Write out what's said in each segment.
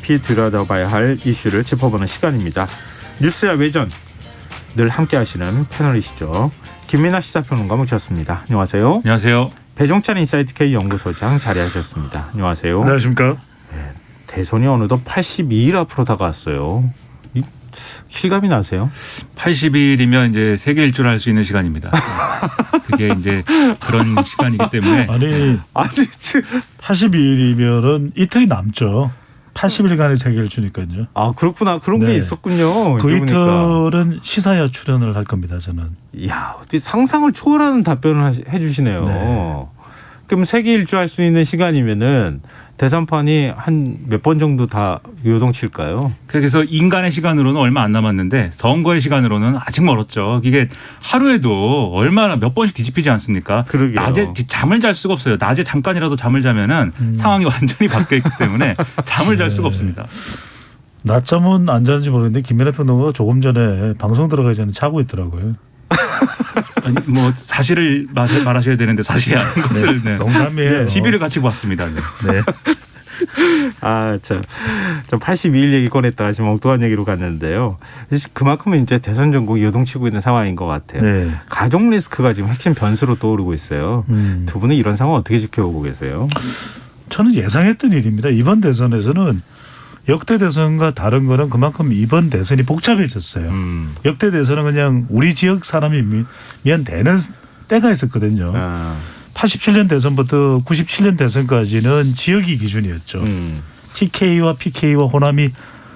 깊이 들여다봐야 할 이슈를 짚어보는 시간입니다. 뉴스야 외전 늘 함께하시는 패널이시죠. 김민하 시사평론가 모셨습니다. 안녕하세요. 안녕하세요. 배종찬 인사이트 K 연구소장 자리하셨습니다. 안녕하세요. 안녕하십니까. 네, 대선이 어느덧 82일 앞으로 다가왔어요. 실감이 나세요? 80일이면 이제 세계 일주를 할 수 있는 시간입니다. 그게 이제 그런 시간이기 때문에 아니 82일이면은 이틀이 남죠. 80일간의 세계를 주니까요. 아 그렇구나. 그런 게 네. 있었군요. 그 이제 보니까. 이틀은 시사회 출연을 할 겁니다. 저는. 이야, 어떻게 상상을 초월하는 답변을 해주시네요. 네. 그럼 세계 일주 할 수 있는 시간이면은 대선판이 한 몇 번 정도 다 요동칠까요? 그래서 인간의 시간으로는 얼마 안 남았는데 선거의 시간으로는 아직 멀었죠. 이게 하루에도 얼마나 몇 번씩 뒤집히지 않습니까? 그러게요. 낮에 잠을 잘 수가 없어요. 낮에 잠깐이라도 잠을 자면은 상황이 완전히 바뀌어 있기 때문에 잠을 잘 수가 없습니다. 낮잠은 안 자는지 모르겠는데 김민하 평론가가 조금 전에 방송 들어가기 전에 자고 있더라고요. 아니, 뭐 사실을 말하셔야 되는데 사실이 아닌 것을 네. 농담이에요. TV를 같이 봤습니다. 네. 네. 아, 저 82일 얘기 꺼냈다 지금 엉뚱한 얘기로 갔는데요. 그만큼 이제 대선 전국이 요동치고 있는 상황인 것 같아요. 네. 가족 리스크가 지금 핵심 변수로 떠오르고 있어요. 두 분은 이런 상황 어떻게 지켜보고 계세요? 저는 예상했던 일입니다. 이번 대선에서는 역대 대선과 다른 거는 그만큼 이번 대선이 복잡해졌어요. 역대 대선은 그냥 우리 지역 사람이면 되는 때가 있었거든요. 87년 대선부터 97년 대선까지는 지역이 기준이었죠. TK와 PK와 호남이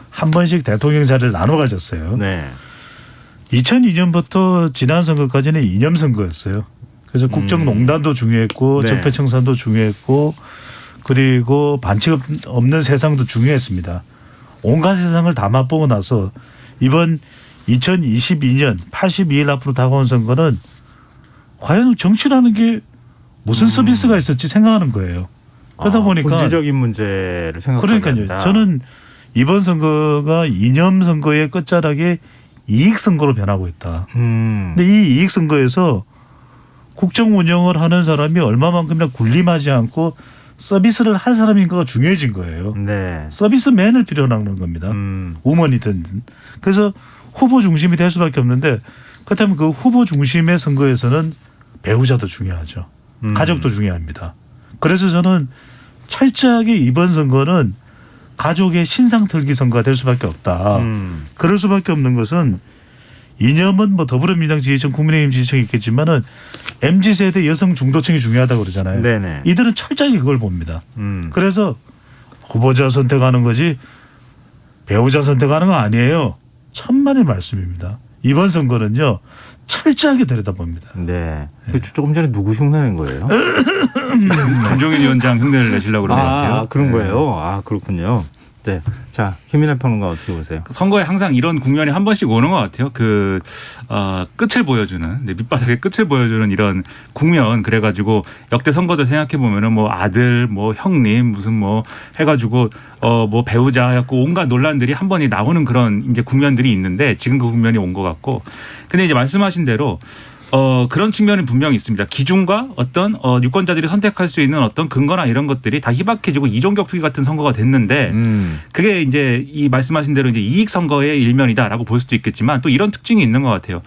한 번씩 대통령 자리를 나눠 가졌어요. 네. 2002년부터 지난 선거까지는 이념 선거였어요. 그래서 국정농단도 중요했고 네. 적폐청산도 중요했고 그리고 반칙 없는 세상도 중요했습니다. 온갖 세상을 다 맛보고 나서 이번 2022년 82일 앞으로 다가온 선거는 과연 정치라는 게 무슨 서비스가 있었지 생각하는 거예요. 그러다 보니까 본질적인 문제를 생각하게 그러니까요. 한다. 저는 이번 선거가 이념 선거의 끝자락에 이익 선거로 변하고 있다. 근데 이 이익 선거에서 국정 운영을 하는 사람이 얼마만큼이나 군림하지 않고 서비스를 할 사람인가가 중요해진 거예요. 네. 서비스맨을 필요로 하는 겁니다. 우먼이든. 그래서 후보 중심이 될 수밖에 없는데 그렇다면 그 후보 중심의 선거에서는 배우자도 중요하죠. 가족도 중요합니다. 그래서 저는 철저하게 이번 선거는 가족의 신상털기 선거가 될 수밖에 없다. 그럴 수밖에 없는 것은 이념은 뭐 더불어민주당 지지층, 국민의힘 지지층이 있겠지만은 MZ세대 여성 중도층이 중요하다고 그러잖아요. 네네. 이들은 철저하게 그걸 봅니다. 그래서 후보자 선택하는 거지 배우자 선택하는 거 아니에요. 천만의 말씀입니다. 이번 선거는요. 철저하게 들여다봅니다. 네. 조금 전에 누구 흉내낸 거예요? 김종인 위원장 흉내를 내시려고 그러는 것 같아요. 그런 거예요. 아, 그렇군요. 네. 자, 김민하 평론가 어떻게 보세요? 선거에 항상 이런 국면이 한 번씩 오는 것 같아요. 끝을 보여주는, 밑바닥의 끝을 보여주는 이런 국면. 그래가지고 역대 선거들 생각해 보면은 뭐 아들, 뭐 형님, 무슨 뭐 해가지고 뭐 배우자 해갖고 온갖 논란들이 한 번에 나오는 그런 이제 국면들이 있는데 지금 그 국면이 온 것 같고. 근데 이제 말씀하신 대로 그런 측면은 분명히 있습니다. 기준과 어떤 유권자들이 선택할 수 있는 어떤 근거나 이런 것들이 다 희박해지고 이종격투기 같은 선거가 됐는데 그게 이제 이 말씀하신 대로 이제 이익 선거의 일면이다라고 볼 수도 있겠지만 또 이런 특징이 있는 것 같아요.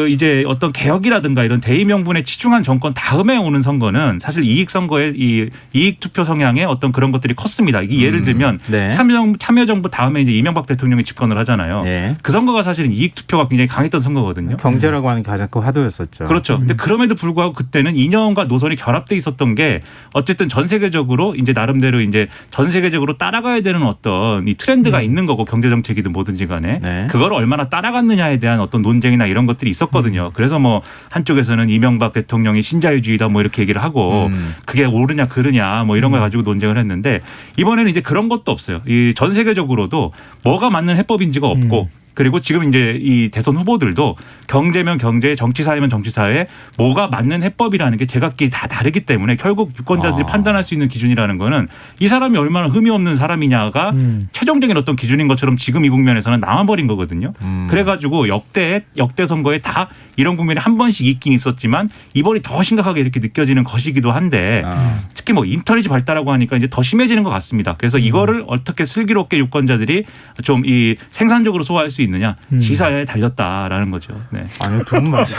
이제 어떤 개혁이라든가 이런 대의 명분에 치중한 정권 다음에 오는 선거는 사실 이익 선거의 이 이익 투표 성향의 어떤 그런 것들이 컸습니다. 이게 예를 들면 네. 참여정부 다음에 이제 이명박 대통령이 집권을 하잖아요. 네. 그 선거가 사실은 이익 투표가 굉장히 강했던 선거거든요. 경제라고 하는 게 가장 큰 화두였었죠. 그렇죠. 근데 그럼에도 불구하고 그때는 이념과 노선이 결합돼 있었던 게 어쨌든 전 세계적으로 이제 나름대로 이제 전 세계적으로 따라가야 되는 어떤 이 트렌드가 있는 거고 경제 정책이든 뭐든지 간에 네. 그걸 얼마나 따라갔느냐에 대한 어떤 논쟁이나 이런 것들이 있었거든요. 그래서 뭐 한쪽에서는 이명박 대통령이 신자유주의다 뭐 이렇게 얘기를 하고 그게 옳으냐 그르냐 뭐 이런 걸 가지고 논쟁을 했는데 이번에는 이제 그런 것도 없어요. 이 전 세계적으로도 뭐가 맞는 해법인지가 없고 그리고 지금 이제 이 대선 후보들도 경제면 경제, 정치사회면 정치사회 뭐가 맞는 해법이라는 게 제각기 다 다르기 때문에 결국 유권자들이 판단할 수 있는 기준이라는 거는 이 사람이 얼마나 흠이 없는 사람이냐가 최종적인 어떤 기준인 것처럼 지금 이 국면에서는 남아버린 거거든요. 그래가지고 역대 선거에 다 이런 국면이 한 번씩 있긴 있었지만 이번이 더 심각하게 이렇게 느껴지는 것이기도 한데 특히 뭐 인터넷이 발달하고 하니까 이제 더 심해지는 것 같습니다. 그래서 이거를 어떻게 슬기롭게 유권자들이 좀 이 생산적으로 소화할 수 있느냐 시사에 달렸다라는 거죠. 네. 아니 두 분 말씀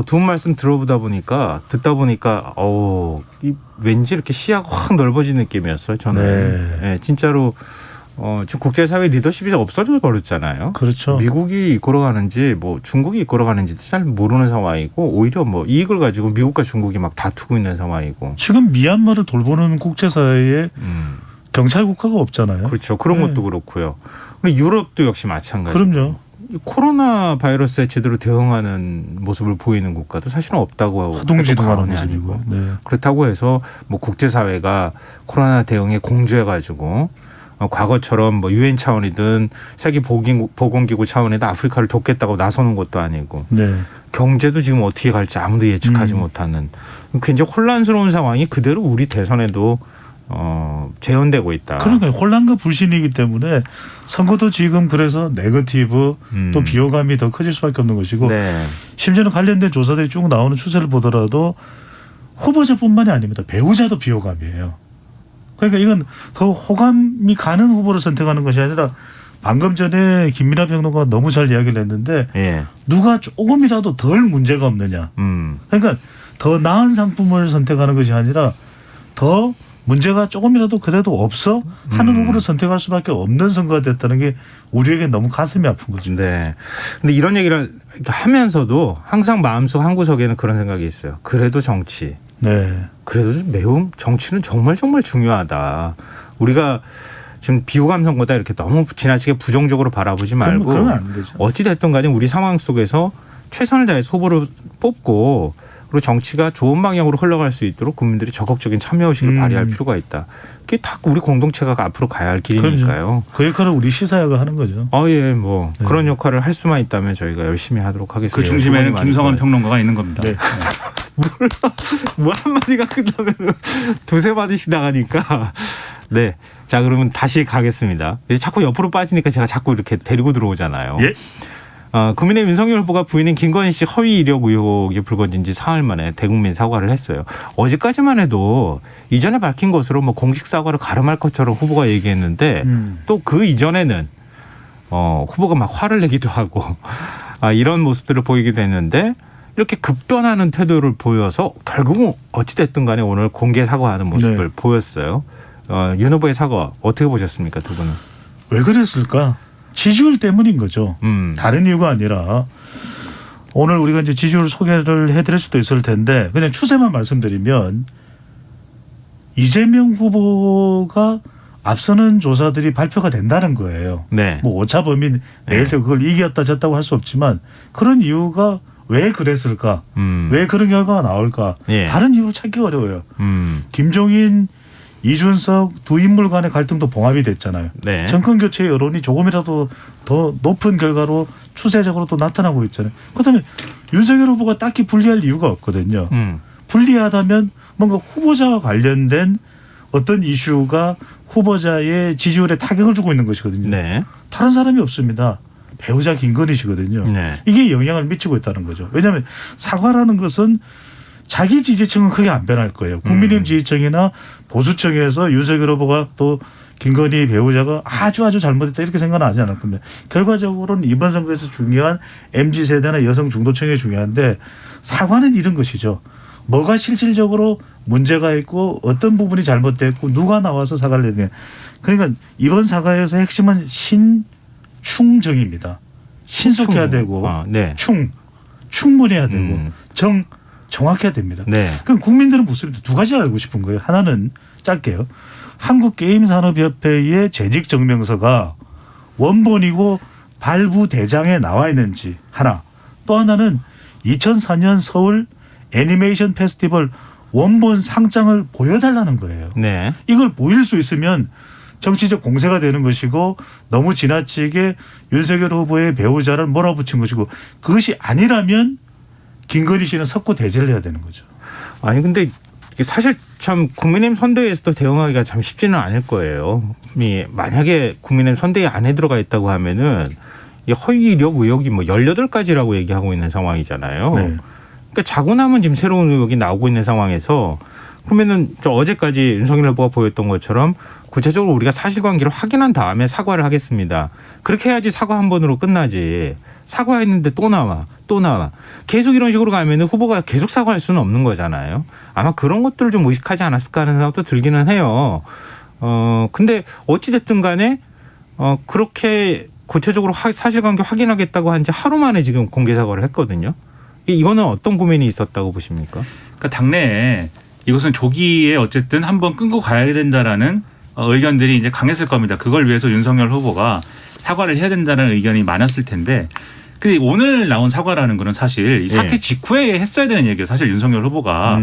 두 분 말씀 듣다 보니까 왠지 이렇게 시야가 확 넓어진 느낌이었어요. 저는 네, 진짜로 지금 국제사회 리더십이 없어져 버렸잖아요. 그렇죠. 미국이 이끌어가는지 뭐 중국이 이끌어가는지 잘 모르는 상황이고 오히려 뭐 이익을 가지고 미국과 중국이 막 다투고 있는 상황이고 지금 미얀마를 돌보는 국제사회에 경찰 국가가 없잖아요. 그렇죠. 그런 것도 그렇고요. 그리고 유럽도 역시 마찬가지고. 그럼요. 코로나 바이러스에 제대로 대응하는 모습을 보이는 국가도 사실은 없다고 허둥지둥하는 모습이고. 네. 그렇다고 해서 뭐 국제사회가 코로나 대응에 공조해가지고 과거처럼 뭐 유엔 차원이든 세계 보건기구 차원이든 아프리카를 돕겠다고 나서는 것도 아니고 네. 경제도 지금 어떻게 갈지 아무도 예측하지 못하는 굉장히 혼란스러운 상황이 그대로 우리 대선에도 재현되고 있다. 그러니까 혼란과 불신이기 때문에 선거도 지금 그래서 네거티브 또 비호감이 더 커질 수밖에 없는 것이고 네. 심지어는 관련된 조사들이 쭉 나오는 추세를 보더라도 후보자뿐만이 아닙니다. 배우자도 비호감이에요. 그러니까 이건 더 호감이 가는 후보를 선택하는 것이 아니라 방금 전에 김민하 평론가가 너무 잘 이야기를 했는데 예. 누가 조금이라도 덜 문제가 없느냐. 그러니까 더 나은 상품을 선택하는 것이 아니라 더 문제가 조금이라도 그래도 없어 하는 후보를 선택할 수밖에 없는 선거가 됐다는 게 우리에게 너무 가슴이 아픈 거죠. 네. 근데 이런 얘기를 하면서도 항상 마음속 한 구석에는 그런 생각이 있어요. 그래도 정치. 네. 그래도 매우 정치는 정말 중요하다. 우리가 지금 비호감 선거다 이렇게 너무 지나치게 부정적으로 바라보지 말고 그러면 안 되죠. 어찌 됐든 간에 우리 상황 속에서 최선을 다해서 후보를 뽑고 그리고 정치가 좋은 방향으로 흘러갈 수 있도록 국민들이 적극적인 참여의식을 발휘할 필요가 있다. 그게 다 우리 공동체가 앞으로 가야 할 길이니까요. 그럼요. 그 역할을 우리 시사회가 하는 거죠. 예, 뭐 네. 그런 역할을 할 수만 있다면 저희가 열심히 하도록 하겠습니다. 그 중심에는 김성환 평론가가 있는 겁니다. 네. 뭐 한마디가 끝나면 두세 마디씩 나가니까. 네. 자, 그러면 다시 가겠습니다. 자꾸 옆으로 빠지니까 제가 자꾸 이렇게 데리고 들어오잖아요. 예. 국민의힘 윤석열 후보가 부인인 김건희 씨 허위 이력 의혹이 불거진 지 사흘 만에 대국민 사과를 했어요. 어제까지만 해도 이전에 밝힌 것으로 뭐 공식 사과를 가름할 것처럼 후보가 얘기했는데 또 그 이전에는 후보가 막 화를 내기도 하고 이런 모습들을 보이기도 했는데 이렇게 급변하는 태도를 보여서 결국은 어찌됐든 간에 오늘 공개 사과하는 모습을 네. 보였어요. 윤 후보의 사과 어떻게 보셨습니까, 두 분은? 왜 그랬을까? 지지율 때문인 거죠. 다른 이유가 아니라 오늘 우리가 이제 지지율 소개를 해드릴 수도 있을 텐데 그냥 추세만 말씀드리면 이재명 후보가 앞서는 조사들이 발표가 된다는 거예요. 네. 뭐 오차 범위 내일 때 그걸 이겼다 졌다고 할 수 없지만 그런 이유가 왜 그랬을까? 왜 그런 결과가 나올까? 예. 다른 이유를 찾기 어려워요. 김종인 이준석 두 인물 간의 갈등도 봉합이 됐잖아요. 네. 정권 교체 여론이 조금이라도 더 높은 결과로 추세적으로 또 나타나고 있잖아요. 그렇다면 윤석열 후보가 딱히 불리할 이유가 없거든요. 불리하다면 뭔가 후보자와 관련된 어떤 이슈가 후보자의 지지율에 타격을 주고 있는 것이거든요. 네. 다른 사람이 없습니다. 배우자 김건희시거든요. 네. 이게 영향을 미치고 있다는 거죠. 왜냐하면 사과라는 것은 자기 지지층은 크게 안 변할 거예요. 국민의힘 지지층이나 보수층에서 윤석열 후보가 또 김건희 배우자가 아주 잘못했다 이렇게 생각은 하지 않을 겁니다. 결과적으로는 이번 선거에서 중요한 MZ세대나 여성 중도층이 중요한데 사과는 이런 것이죠. 뭐가 실질적으로 문제가 있고 어떤 부분이 잘못됐고 누가 나와서 사과를 해야 되냐. 그러니까 이번 사과에서 핵심은 신충정입니다. 신속해야 되고 네. 충분해야 되고 정확해야 됩니다. 네. 그럼 국민들은 묻습니다. 두 가지 알고 싶은 거예요. 하나는 짧게요. 한국게임산업협회의 재직증명서가 원본이고 발부 대장에 나와 있는지 하나. 또 하나는 2004년 서울 애니메이션 페스티벌 원본 상장을 보여달라는 거예요. 네. 이걸 보일 수 있으면 정치적 공세가 되는 것이고 너무 지나치게 윤석열 후보의 배우자를 몰아붙인 것이고 그것이 아니라면 김건희 씨는 석고 대제를 해야 되는 거죠. 아니 근데 이게 사실 참 국민의힘 선대위에서도 대응하기가 참 쉽지는 않을 거예요. 만약에 국민의힘 선대위 안에 들어가 있다고 하면은 이 허위 이력 의혹이 뭐 18가지라고 얘기하고 있는 상황이잖아요. 네. 그러니까 자고 나면 지금 새로운 의혹이 나오고 있는 상황에서 그러면은 저 어제까지 윤석열 후보가 보였던 것처럼 구체적으로 우리가 사실관계를 확인한 다음에 사과를 하겠습니다. 그렇게 해야지 사과 한 번으로 끝나지. 사과했는데 또 나와. 계속 이런 식으로 가면은 후보가 계속 사과할 수는 없는 거잖아요. 아마 그런 것들을 좀 의식하지 않았을까 하는 생각도 들기는 해요. 근데 어찌됐든 간에 그렇게 구체적으로 사실관계 확인하겠다고 한 지 하루 만에 지금 공개 사과를 했거든요. 이거는 어떤 고민이 있었다고 보십니까? 그러니까 당내에 이것은 조기에 어쨌든 한번 끊고 가야 된다라는 의견들이 이제 강했을 겁니다. 그걸 위해서 윤석열 후보가 사과를 해야 된다는 의견이 많았을 텐데 근데 오늘 나온 사과라는 거는 사실 이 사태 직후에 했어야 되는 얘기예요. 사실 윤석열 후보가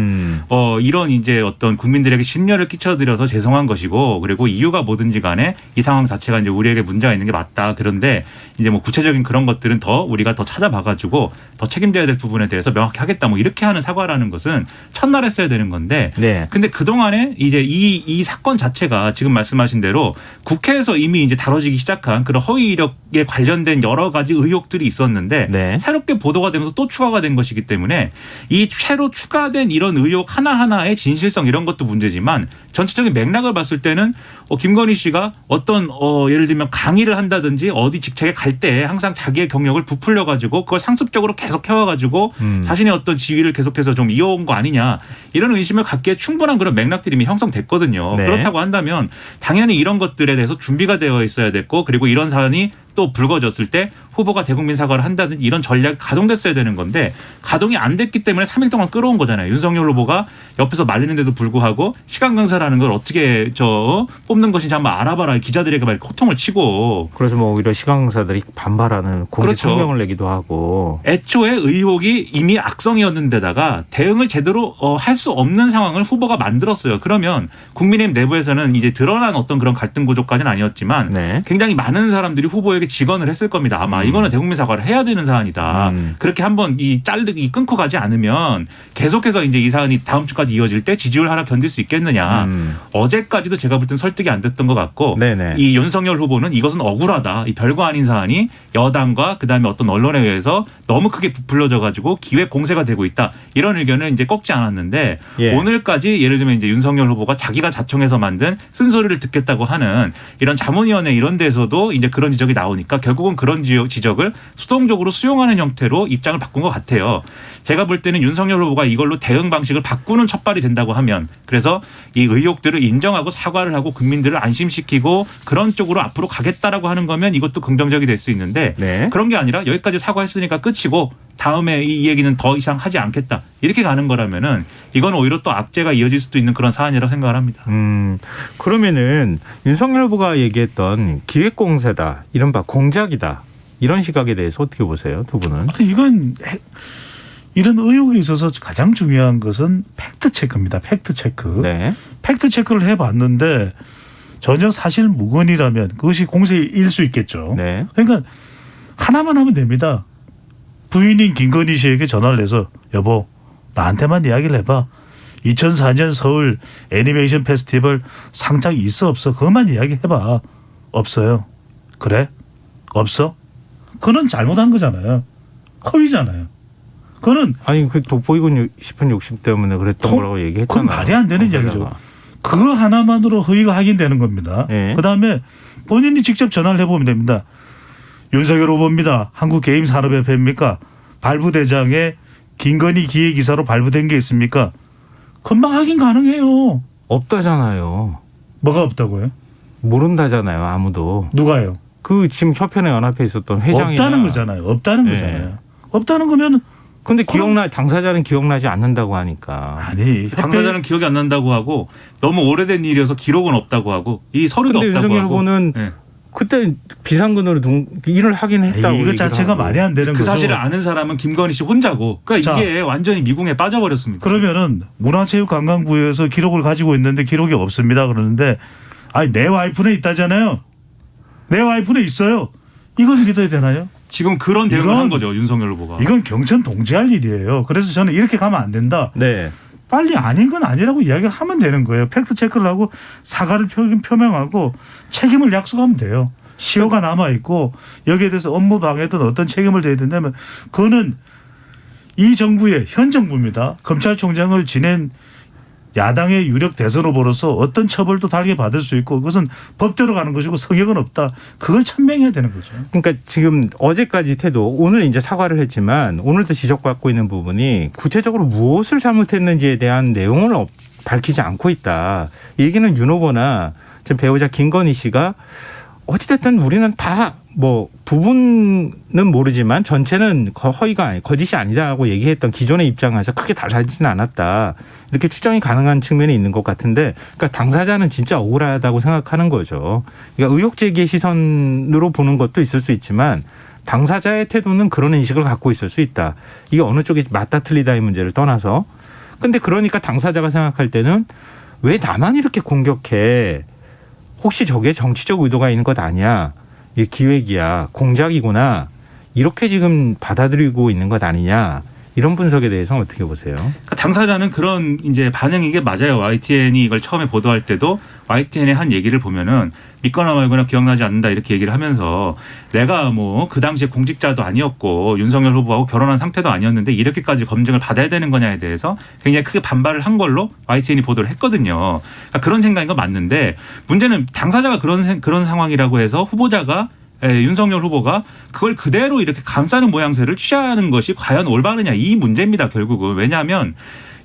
이런 이제 어떤 국민들에게 심려를 끼쳐드려서 죄송한 것이고 그리고 이유가 뭐든지 간에 이 상황 자체가 이제 우리에게 문제가 있는 게 맞다. 그런데 이제 뭐 구체적인 그런 것들은 더 우리가 더 찾아봐가지고 더 책임져야 될 부분에 대해서 명확히 하겠다. 뭐 이렇게 하는 사과라는 것은 첫날 했어야 되는 건데 근데 그동안에 이제 이 사건 자체가 지금 말씀하신 대로 국회에서 이미 이제 다뤄지기 시작한 그런 허위 이력에 관련된 여러 가지 의혹들이 있었는데 새롭게 보도가 되면서 또 추가가 된 것이기 때문에 이 새로 추가된 이런 의혹 하나하나의 진실성 이런 것도 문제지만 전체적인 맥락을 봤을 때는 김건희 씨가 어떤 예를 들면 강의를 한다든지 어디 직책에 갈 때 항상 자기의 경력을 부풀려 가지고 그걸 상습적으로 계속 해와 가지고 자신의 어떤 지위를 계속해서 좀 이어온 거 아니냐 이런 의심을 갖기에 충분한 그런 맥락들이 이미 형성됐거든요. 그렇다고 한다면 당연히 이런 것들에 대해서 준비가 되어 있어야 됐고 그리고 이런 사안이 또 불거졌을 때 후보가 대국민 사과를 한다든지 이런 전략이 가동됐어야 되는 건데 가동이 안 됐기 때문에 3일 동안 끌어온 거잖아요. 윤석열 후보가 옆에서 말리는데도 불구하고 시간 강사라는 걸 어떻게 뽑는 것인지 한번 알아봐라. 기자들에게 막 호통을 치고. 그래서 뭐 오히려 시간 강사들이 반발하는 공개 성명을 내기도 하고. 애초에 의혹이 이미 악성이었는데다가 대응을 제대로 할 수 없는 상황을 후보가 만들었어요. 그러면 국민의힘 내부에서는 이제 드러난 어떤 그런 갈등 구조까지는 아니었지만 굉장히 많은 사람들이 후보에게 직언을 했을 겁니다. 아마 이거는 대국민 사과를 해야 되는 사안이다. 그렇게 한번 이 끊고 가지 않으면 계속해서 이제 이 사안이 다음 주까지 이어질 때 지지율 하나 견딜 수 있겠느냐. 어제까지도 제가 볼 땐 설득이 안 됐던 것 같고 이 윤석열 후보는 이것은 억울하다. 이 별거 아닌 사안이 여당과 그다음에 어떤 언론에 의해서 너무 크게 부풀려져 가지고 기획 공세가 되고 있다. 이런 의견을 이제 꺾지 않았는데 오늘까지 예를 들면 이제 윤석열 후보가 자기가 자청해서 만든 쓴소리를 듣겠다고 하는 이런 자문위원회 이런 데서도 이제 그런 지적이 나오니까 결국은 그런 지적을 수동적으로 수용하는 형태로 입장을 바꾼 것 같아요. 제가 볼 때는 윤석열 후보가 이걸로 대응 방식을 바꾸는 첫발이 된다고 하면 그래서 이 의혹들을 인정하고 사과를 하고 국민들을 안심시키고 그런 쪽으로 앞으로 가겠다라고 하는 거면 이것도 긍정적이 될 수 있는데 그런 게 아니라 여기까지 사과했으니까 끝이고 다음에 이 얘기는 더 이상 하지 않겠다. 이렇게 가는 거라면은 이건 오히려 또 악재가 이어질 수도 있는 그런 사안이라고 생각을 합니다. 그러면은 윤석열 후보가 얘기했던 기획공세다, 이른바 공작이다. 이런 시각에 대해서 어떻게 보세요, 두 분은? 이건 이런 의혹에 있어서 가장 중요한 것은 팩트 체크입니다. 팩트 체크. 팩트 체크를 해봤는데 전혀 사실 무근이라면 그것이 공세일 수 있겠죠. 그러니까 하나만 하면 됩니다. 부인인 김건희 씨에게 전화를 해서 여보 나한테만 이야기를 해봐. 2004년 서울 애니메이션 페스티벌 상장 있어 없어? 그것만 이야기해봐. 없어요. 그래? 없어? 그건 잘못한 거잖아요. 허위잖아요. 그거는 아니 그 돋보이고 싶은 욕심 때문에 그랬던 거라고 얘기했잖아요. 그건 말이 안 되는 이야기죠. 그거 하나만으로 허위가 확인되는 겁니다. 그다음에 본인이 직접 전화를 해보면 됩니다. 윤석열 후보입니다. 한국게임산업협회입니까? 발부대장에 김건희 기획이사로 발부된 게 있습니까? 금방 확인 가능해요. 없다잖아요. 뭐가 없다고요? 모른다잖아요. 아무도. 누가요? 그 지금 협회나 연합회에 있었던 회장이 없다는 거잖아요. 없다는 거잖아요. 없다는 거면 근데 당사자는 기억나지 않는다고 하니까. 아니 당사자는 기억이 안 난다고 하고 너무 오래된 일이어서 기록은 없다고 하고 이 서류도 없다고 윤석열 하고. 후보는 그때 비상근으로 일을 하긴 했다고. 이거 자체가 말이 안 되는 그 거죠. 사실을 아는 사람은 김건희 씨 혼자고. 그러니까 이게 완전히 미궁에 빠져버렸습니다. 그러면은 문화체육관광부에서 기록을 가지고 있는데 기록이 없습니다. 그러는데 아니 내 와이프는 있다잖아요. 내 와이프는 있어요. 이걸 믿어야 되나요? 지금 그런 대응을 한 거죠. 윤석열 후보가. 이건 경천 동지할 일이에요. 그래서 저는 이렇게 가면 안 된다. 네. 빨리 아닌 건 아니라고 이야기를 하면 되는 거예요. 팩트 체크를 하고 사과를 표명하고 책임을 약속하면 돼요. 시효가 남아있고 여기에 대해서 업무 방해든 어떤 책임을 져야 된다면 그거는 이 정부의 현 정부입니다. 검찰총장을 지낸 야당의 유력 대선 후보로서 어떤 처벌도 달게 받을 수 있고 그것은 법대로 가는 것이고 성역은 없다. 그걸 천명해야 되는 거죠. 그러니까 지금 어제까지 태도 오늘 이제 사과를 했지만 오늘도 지적받고 있는 부분이 구체적으로 무엇을 잘못했는지에 대한 내용을 밝히지 않고 있다. 이 얘기는 윤 후보나 지금 배우자 김건희 씨가 어찌됐든 우리는 다 뭐 부분은 모르지만 전체는 허위가 아니 거짓이 아니다라고 얘기했던 기존의 입장에서 크게 달라지지는 않았다. 이렇게 추정이 가능한 측면이 있는 것 같은데 그러니까 당사자는 진짜 억울하다고 생각하는 거죠. 그러니까 의혹 제기의 시선으로 보는 것도 있을 수 있지만 당사자의 태도는 그런 인식을 갖고 있을 수 있다. 이게 어느 쪽이 맞다 틀리다의 문제를 떠나서 근데 그러니까 당사자가 생각할 때는 왜 나만 이렇게 공격해? 혹시 저게 정치적 의도가 있는 것 아니야? 이게 기획이야, 공작이구나. 이렇게 지금 받아들이고 있는 것 아니냐. 이런 분석에 대해서는 어떻게 보세요? 그러니까 당사자는 그런 이제 반응이 게 맞아요. YTN이 이걸 처음에 보도할 때도 YTN의 한 얘기를 보면은 믿거나 말거나 기억나지 않는다 이렇게 얘기를 하면서 내가 뭐 그 당시에 공직자도 아니었고 윤석열 후보하고 결혼한 상태도 아니었는데 이렇게까지 검증을 받아야 되는 거냐에 대해서 굉장히 크게 반발을 한 걸로 YTN이 보도를 했거든요. 그러니까 그런 생각인 건 맞는데 문제는 당사자가 그런 상황이라고 해서 후보자가 윤석열 후보가 그걸 그대로 이렇게 감싸는 모양새를 취하는 것이 과연 올바르냐 이 문제입니다. 결국은. 왜냐하면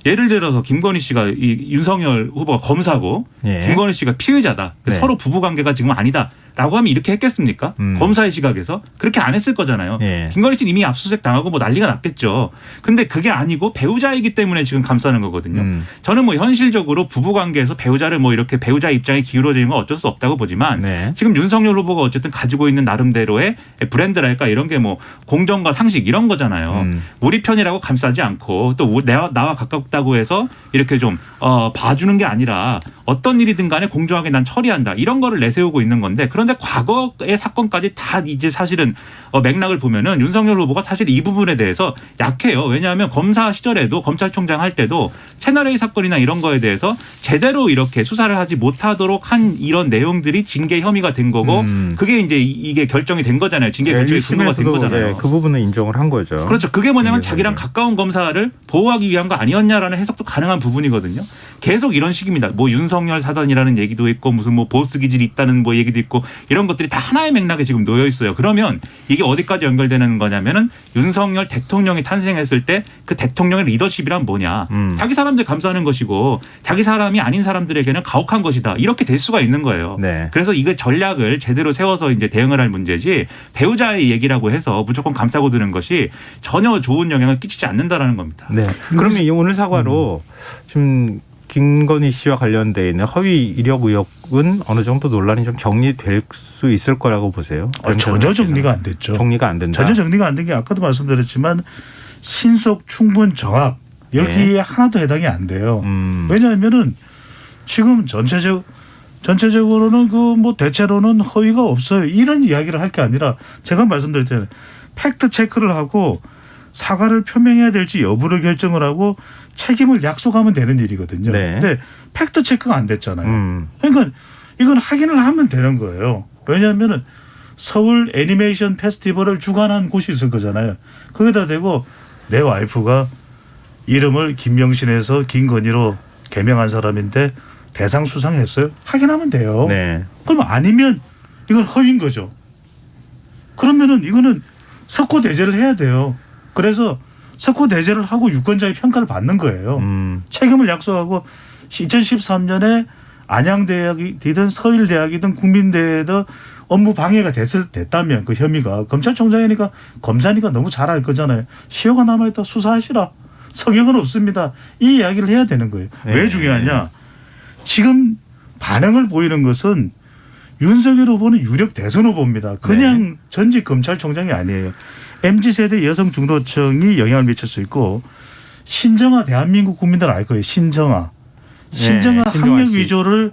예를 들어서 김건희 씨가 이 윤석열 후보가 검사고 김건희 씨가 피의자다. 서로 부부관계가 지금 아니다라고 하면 이렇게 했겠습니까? 검사의 시각에서. 그렇게 안 했을 거잖아요. 김건희 씨는 이미 압수수색 당하고 뭐 난리가 났겠죠. 근데 그게 아니고 배우자이기 때문에 지금 감싸는 거거든요. 저는 뭐 현실적으로 부부관계에서 배우자를 뭐 이렇게 배우자 입장에 기울어지는 건 어쩔 수 없다고 보지만 지금 윤석열 후보가 어쨌든 가지고 있는 나름대로의 브랜드랄까 이런 게 뭐 공정과 상식 이런 거잖아요. 우리 편이라고 감싸지 않고 또 나와 가깝다고 해서 이렇게 좀 봐주는 게 아니라 어떤 일이든 간에 공정하게 난 처리한다. 이런 거를 내세우고 있는 건데 그런데 과거의 사건까지 다 이제 사실은 맥락을 보면은 윤석열 후보가 사실 이 부분에 대해서 약해요. 왜냐하면 검사 시절에도 검찰총장 할 때도 채널A 사건이나 이런 거에 대해서 제대로 이렇게 수사를 하지 못하도록 한 이런 내용들이 징계 혐의가 된 거고 그게 이제 이게 결정이 된 거잖아요. 징계 결정이 근거가 된 거잖아요. 그 부분은 인정을 한 거죠. 그렇죠. 그게 뭐냐면 자기랑 가까운 검사를 보호하기 위한 거 아니었냐라는 해석도 가능한 부분이거든요. 계속 이런 식입니다. 뭐 윤석열 사단이라는 얘기도 있고 무슨 뭐 보스 기질이 있다는 뭐 얘기도 있고 이런 것들이 다 하나의 맥락에 지금 놓여 있어요. 그러면 이게 어디까지 연결되는 거냐면은 윤석열 대통령이 탄생했을 때 그 대통령의 리더십이란 뭐냐. 자기 사람들 감싸는 것이고 자기 사람이 아닌 사람들에게는 가혹한 것이다. 이렇게 될 수가 있는 거예요. 그래서 이거 전략을 제대로 세워서 이제 대응을 할 문제지 배우자의 얘기라고 해서 무조건 감싸고 드는 것이 전혀 좋은 영향을 끼치지 않는다라는 겁니다. 네. 그러면 이 오늘 사과로 좀 김건희 씨와 관련돼 있는 허위 이력 의혹은 어느 정도 논란이 좀 정리될 수 있을 거라고 보세요? 전혀 정리가 안 됐죠. 정리가 안 된다. 전혀 정리가 안 된 게 아까도 말씀드렸지만 신속, 충분, 정확 여기에 하나도 해당이 안 돼요. 왜냐하면은 지금 전체적으로는 그 뭐 대체로는 허위가 없어요. 이런 이야기를 할 게 아니라 제가 말씀드렸잖아요. 팩트 체크를 하고 사과를 표명해야 될지 여부를 결정을 하고 책임을 약속하면 되는 일이거든요. 근데 팩트 체크가 안 됐잖아요. 그러니까 이건 확인을 하면 되는 거예요. 왜냐하면은 서울 애니메이션 페스티벌을 주관한 곳이 있을 거잖아요. 거기다 대고 내 와이프가 이름을 김명신에서 김건희로 개명한 사람인데 대상 수상했어요. 확인하면 돼요. 그러면 아니면 이건 허위인 거죠. 그러면은 이거는 석고대죄를 해야 돼요. 그래서 석고대죄를 하고 유권자의 평가를 받는 거예요. 책임을 약속하고 2013년에 안양대학이든 서일대학이든 국민대든 업무 방해가 됐다면 그 혐의가 검찰총장이니까 검사니까 너무 잘 알 거잖아요. 시효가 남아있다 수사하시라. 성역은 없습니다. 이 이야기를 해야 되는 거예요. 왜 중요하냐. 지금 반응을 보이는 것은 윤석열 후보는 유력 대선 후보입니다. 그냥 전직 검찰총장이 아니에요. MZ세대 여성 중도층이 영향을 미칠 수 있고 신정아 대한민국 국민들 알 거예요. 신정아. 신정아 학력 위조를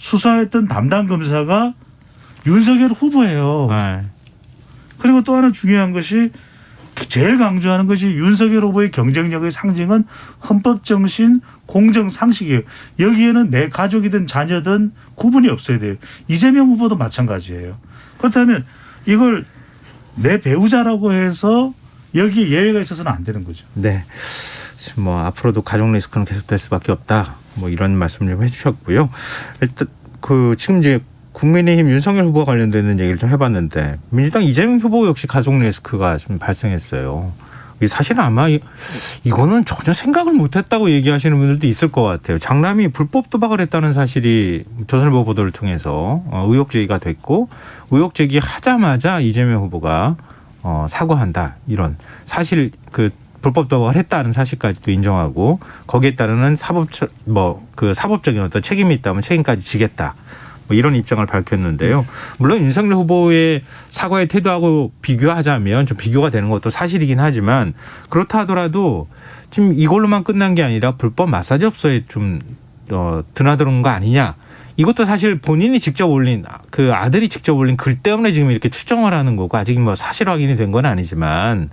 수사했던 담당 검사가 윤석열 후보예요. 네. 그리고 또 하나 중요한 것이 제일 강조하는 것이 윤석열 후보의 경쟁력의 상징은 헌법 정신, 공정 상식이에요. 여기에는 내 가족이든 자녀든 구분이 없어야 돼요. 이재명 후보도 마찬가지예요. 그렇다면 이걸 내 배우자라고 해서 여기에 예외가 있어서는 안 되는 거죠. 네. 뭐 앞으로도 가족 리스크는 계속될 수밖에 없다. 뭐 이런 말씀 좀 해주셨고요. 일단 지금 이제 국민의힘 윤석열 후보와 관련되는 얘기를 좀 해봤는데 민주당 이재명 후보 역시 가족 리스크가 좀 발생했어요. 사실은 아마 이거는 전혀 생각을 못했다고 얘기하시는 분들도 있을 것 같아요. 장남이 불법 도박을 했다는 사실이 조선일보 보도를 통해서 의혹 제기가 됐고 의혹 제기하자마자 이재명 후보가 사과한다 이런 사실 불법 도박을 했다는 사실까지도 인정하고 거기에 따르는 사법적인 어떤 책임이 있다면 책임까지 지겠다. 뭐 이런 입장을 밝혔는데요. 물론 윤석열 후보의 사과의 태도하고 비교하자면 좀 비교가 되는 것도 사실이긴 하지만 그렇다 하더라도 지금 이걸로만 끝난 게 아니라 불법 마사지 업소에 좀 드나드는 거 아니냐. 이것도 사실 본인이 직접 올린 아들이 직접 올린 글 때문에 지금 이렇게 추정을 하는 거고 아직 뭐 사실 확인이 된 건 아니지만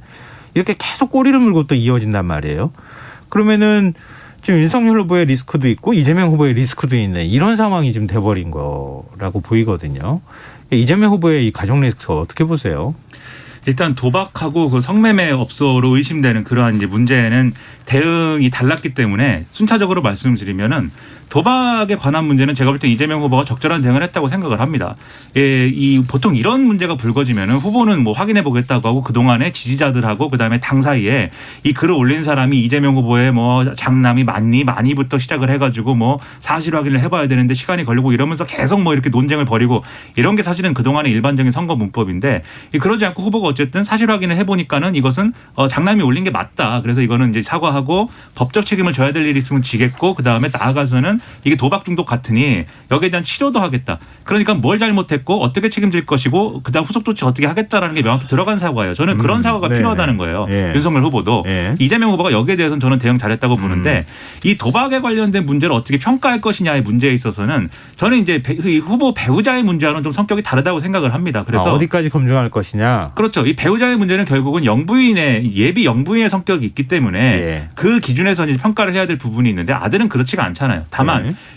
이렇게 계속 꼬리를 물고 또 이어진단 말이에요. 그러면은 지금 윤석열 후보의 리스크도 있고 이재명 후보의 리스크도 있는 이런 상황이 지금 돼버린 거라고 보이거든요. 이재명 후보의 이 가족 리스크 어떻게 보세요? 일단 도박하고 그 성매매 업소로 의심되는 그러한 이제 문제는 대응이 달랐기 때문에 순차적으로 말씀드리면은 도박에 관한 문제는 제가 볼 때 이재명 후보가 적절한 대응을 했다고 생각을 합니다. 보통 이런 문제가 불거지면은 후보는 뭐 확인해 보겠다고 하고 그동안에 지지자들하고 그다음에 당 사이에 이 글을 올린 사람이 이재명 후보의 뭐 장남이 많이부터 시작을 해가지고 뭐 사실 확인을 해봐야 되는데 시간이 걸리고 이러면서 계속 뭐 이렇게 논쟁을 벌이고 이런 게 사실은 그동안의 일반적인 선거 문법인데 그러지 않고 후보가 어쨌든 사실 확인을 해보니까는 이것은 장남이 올린 게 맞다. 그래서 이거는 이제 사과하고 법적 책임을 져야 될 일이 있으면 지겠고 그다음에 나아가서는 이게 도박 중독 같으니 여기에 대한 치료도 하겠다. 그러니까 뭘 잘못했고 어떻게 책임질 것이고 그다음 후속 조치 어떻게 하겠다라는 게 명확히 들어간 사과예요. 저는 그런 사과가 필요하다는 거예요. 윤석열 후보도. 이재명 후보가 여기에 대해서는 저는 대응 잘했다고 보는데 이 도박에 관련된 문제를 어떻게 평가할 것이냐의 문제에 있어서는 저는 이제 후보 배우자의 문제와는 좀 성격이 다르다고 생각을 합니다. 그래서 어디까지 검증할 것이냐. 그렇죠. 이 배우자의 문제는 결국은 예비 영부인의 성격이 있기 때문에 그 기준에서 이제 평가를 해야 될 부분이 있는데 아들은 그렇지가 않잖아요. 다만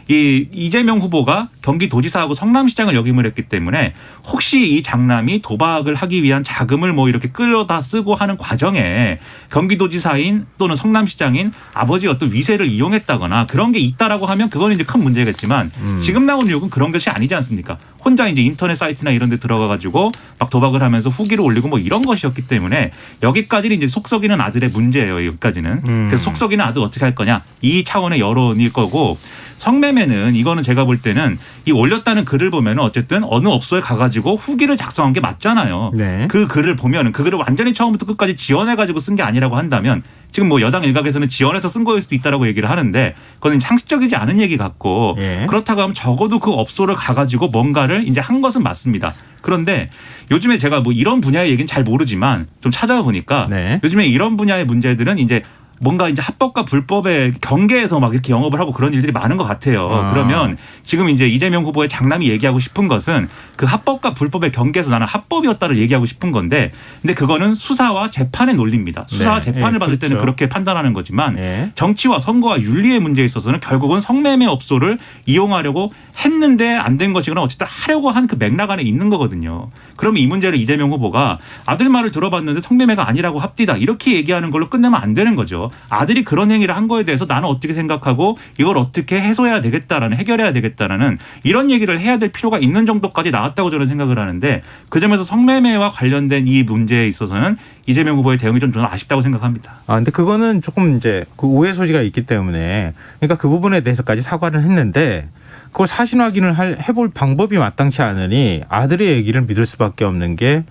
이 이재명 후보가 경기도지사하고 성남시장을 역임을 했기 때문에 혹시 이 장남이 도박을 하기 위한 자금을 뭐 이렇게 끌어다 쓰고 하는 과정에 경기도지사인 또는 성남시장인 아버지의 어떤 위세를 이용했다거나 그런 게 있다라고 하면 그건 이제 큰 문제겠지만 지금 나온 의혹은 그런 것이 아니지 않습니까? 혼자 이제 인터넷 사이트나 이런 데 들어가 가지고 막 도박을 하면서 후기를 올리고 뭐 이런 것이었기 때문에 여기까지는 이제 속썩이는 아들의 문제예요. 여기까지는. 그래서 속썩이는 아들 어떻게 할 거냐 이 차원의 여론일 거고 성매매는 이거는 제가 볼 때는 이 올렸다는 글을 보면 어쨌든 어느 업소에 가가지고 후기를 작성한 게 맞잖아요. 네. 그 글을 보면 그 글을 완전히 처음부터 끝까지 지원해가지고 쓴 게 아니라고 한다면 지금 뭐 여당 일각에서는 지원해서 쓴 거일 수도 있다라고 얘기를 하는데 그건 상식적이지 않은 얘기 같고 그렇다고 하면 적어도 그 업소를 가가지고 뭔가를 이제 한 것은 맞습니다. 그런데 요즘에 제가 뭐 이런 분야의 얘기는 잘 모르지만 좀 찾아보니까 요즘에 이런 분야의 문제들은 이제 뭔가 이제 합법과 불법의 경계에서 막 이렇게 영업을 하고 그런 일들이 많은 것 같아요. 그러면 지금 이제 이재명 후보의 장남이 얘기하고 싶은 것은 그 합법과 불법의 경계에서 나는 합법이었다를 얘기하고 싶은 건데 근데 그거는 수사와 재판의 논리입니다. 수사와 재판을 받을 때는 그렇게 판단하는 거지만 정치와 선거와 윤리의 문제에 있어서는 결국은 성매매 업소를 이용하려고 했는데 안 된 것이거나 어쨌든 하려고 한 그 맥락 안에 있는 거거든요. 그러면 이 문제를 이재명 후보가 아들 말을 들어봤는데 성매매가 아니라고 합디다 이렇게 얘기하는 걸로 끝내면 안 되는 거죠. 아들이 그런 행위를 한 거에 대해서 나는 어떻게 생각하고 이걸 어떻게 해소해야 되겠다라는 해결해야 되겠다라는 이런 얘기를 해야 될 필요가 있는 정도까지 나왔다고 저는 생각을 하는데 그 점에서 성매매와 관련된 이 문제에 있어서는 이재명 후보의 대응이 좀 저는 아쉽다고 생각합니다. 근데 그거는 조금 이제 그 오해 소지가 있기 때문에 그러니까 그 부분에 대해서까지 사과를 했는데 그걸 사실 확인을 해볼 방법이 마땅치 않으니 아들의 얘기를 믿을 수밖에 없는 게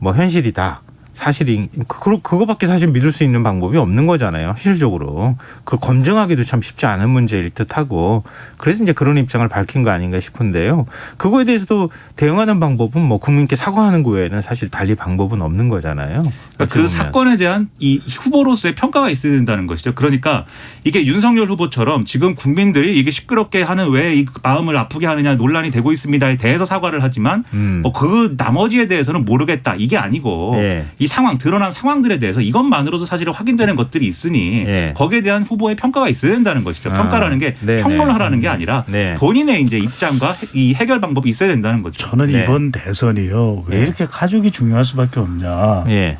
뭐 현실이다. 사실이 그거밖에 사실 믿을 수 있는 방법이 없는 거잖아요. 현실적으로 그걸 검증하기도 참 쉽지 않은 문제일 듯하고 그래서 이제 그런 입장을 밝힌 거 아닌가 싶은데요. 그거에 대해서도 대응하는 방법은 뭐 국민께 사과하는 거 외에는 사실 달리 방법은 없는 거잖아요. 그러니까 그 사건에 대한 이 후보로서의 평가가 있어야 된다는 것이죠. 그러니까 이게 윤석열 후보처럼 지금 국민들이 이게 시끄럽게 하는 왜 이 마음을 아프게 하느냐 논란이 되고 있습니다에 대해서 사과를 하지만 뭐 그 나머지에 대해서는 모르겠다 이게 아니고 예. 이 상황 드러난 상황들에 대해서 이것만으로도 사실은 확인되는 것들이 있으니 예. 거기에 대한 후보의 평가가 있어야 된다는 것이죠. 평가라는 게 네네. 평론하라는 게 아니라 네. 본인의 이제 입장과 이 해결 방법이 있어야 된다는 거죠. 저는 네. 이번 대선이요 왜 네. 이렇게 가족이 중요할 수밖에 없냐. 예.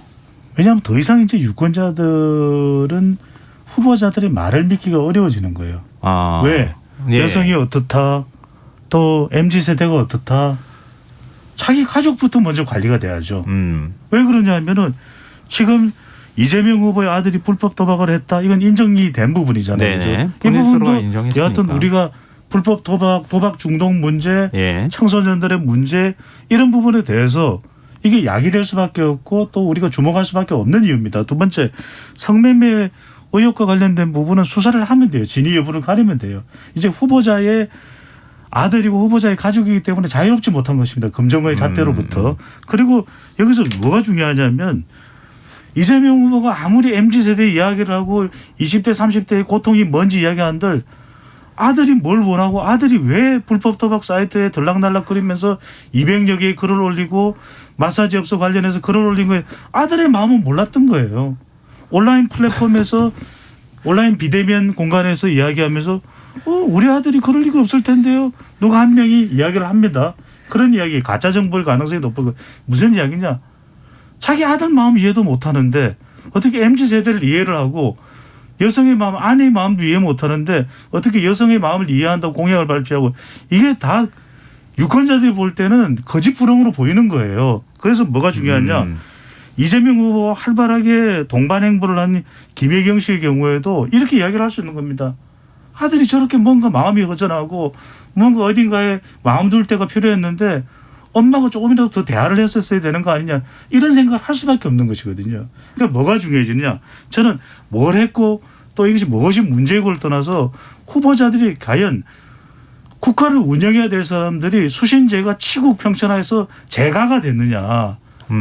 왜냐하면 더 이상 이제 유권자들은 후보자들의 말을 믿기가 어려워지는 거예요. 아. 왜? 예. 여성이 어떻다, 또 MZ세대가 어떻다. 자기 가족부터 먼저 관리가 돼야죠. 왜 그러냐면은 지금 이재명 후보의 아들이 불법 도박을 했다. 이건 인정이 된 부분이잖아요. 네네. 그죠? 이 부분도 인정했으니까. 여하튼 우리가 불법 도박 중독 문제, 예. 청소년들의 문제 이런 부분에 대해서 이게 야기될 수밖에 없고 또 우리가 주목할 수밖에 없는 이유입니다. 두 번째, 성매매 의혹과 관련된 부분은 수사를 하면 돼요. 진위 여부를 가리면 돼요. 이제 후보자의 아들이고 후보자의 가족이기 때문에 자유롭지 못한 것입니다. 검정의 잣대로부터. 그리고 여기서 뭐가 중요하냐면 이재명 후보가 아무리 MZ세대 이야기를 하고 20대 30대의 고통이 뭔지 이야기한들 아들이 뭘 원하고 아들이 왜 불법 도박 사이트에 들락날락거리면서 200여 개의 글을 올리고 마사지 업소 관련해서 글을 올린 거예요. 아들의 마음은 몰랐던 거예요. 온라인 플랫폼에서 온라인 비대면 공간에서 이야기하면서 우리 아들이 그럴 리가 없을 텐데요. 누가 한 명이 이야기를 합니다. 그런 이야기 가짜 정보일 가능성이 높고 무슨 이야기냐. 자기 아들 마음 이해도 못하는데 어떻게 MZ세대를 이해를 하고 여성의 마음 아내의 마음도 이해 못하는데 어떻게 여성의 마음을 이해한다고 공약을 발표하고 이게 다 유권자들이 볼 때는 거짓부렁으로 보이는 거예요. 그래서 뭐가 중요하냐. 이재명 후보와 활발하게 동반 행보를 한 김혜경 씨의 경우에도 이렇게 이야기를 할 수 있는 겁니다. 아들이 저렇게 뭔가 마음이 허전하고 뭔가 어딘가에 마음 둘 때가 필요했는데 엄마가 조금이라도 더 대화를 했었어야 되는 거 아니냐 이런 생각을 할 수밖에 없는 것이거든요. 그러니까 뭐가 중요해지느냐. 저는 뭘 했고 또 이것이 무엇이 문제고를 떠나서 후보자들이 과연 국가를 운영해야 될 사람들이 수신제가 치국 평천하에서 재가가 됐느냐.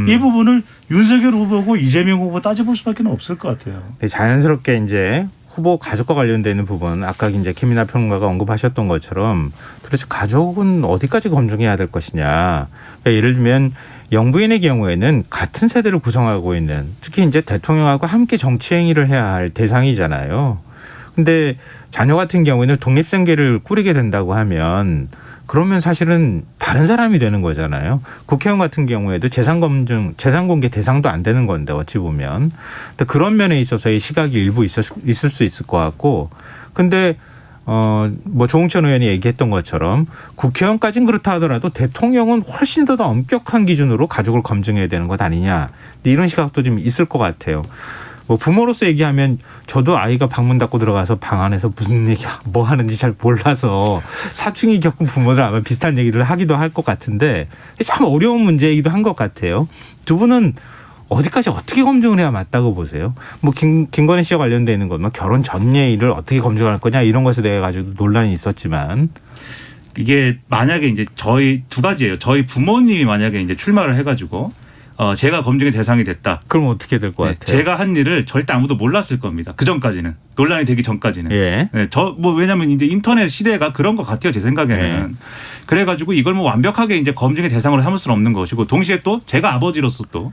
이 부분을 윤석열 후보고 이재명 후보 따져볼 수밖에 없을 것 같아요. 네, 자연스럽게 이제 후보 가족과 관련되는 부분 아까 이제 김민하 평론가가 언급하셨던 것처럼 도대체 가족은 어디까지 검증해야 될 것이냐. 그러니까 예를 들면 영부인의 경우에는 같은 세대를 구성하고 있는 특히 이제 대통령하고 함께 정치 행위를 해야 할 대상이잖아요. 근데 자녀 같은 경우에는 독립생계를 꾸리게 된다고 하면 그러면 사실은 다른 사람이 되는 거잖아요. 국회의원 같은 경우에도 재산 공개 대상도 안 되는 건데 어찌 보면. 근데 그런 면에 있어서의 시각이 일부 있을 수 있을 것 같고. 근데 뭐 조홍천 의원이 얘기했던 것처럼 국회의원까지는 그렇다 하더라도 대통령은 훨씬 더 엄격한 기준으로 가족을 검증해야 되는 것 아니냐. 이런 시각도 좀 있을 것 같아요. 뭐 부모로서 얘기하면 저도 아이가 방문 닫고 들어가서 방 안에서 무슨 얘기 뭐 하는지 잘 몰라서 사춘기 겪은 부모들 아마 비슷한 얘기를 하기도 할 것 같은데 참 어려운 문제이기도 한 것 같아요. 두 분은 어디까지 어떻게 검증을 해야 맞다고 보세요? 뭐 김건희 씨와 관련돼 있는 건 뭐 결혼 전예일을 어떻게 검증할 거냐 이런 것에 대해 가지고 논란이 있었지만 이게 만약에 이제 저희 두 가지예요. 저희 부모님이 만약에 이제 출마를 해가지고 제가 검증의 대상이 됐다. 그럼 어떻게 될 것 같아요? 제가 한 일을 절대 아무도 몰랐을 겁니다. 그 전까지는 논란이 되기 전까지는. 예. 네, 왜냐하면 이제 인터넷 시대가 그런 것 같아요. 제 생각에는. 예. 그래가지고 이걸 뭐 완벽하게 이제 검증의 대상으로 삼을 수는 없는 것이고 동시에 또 제가 아버지로서 또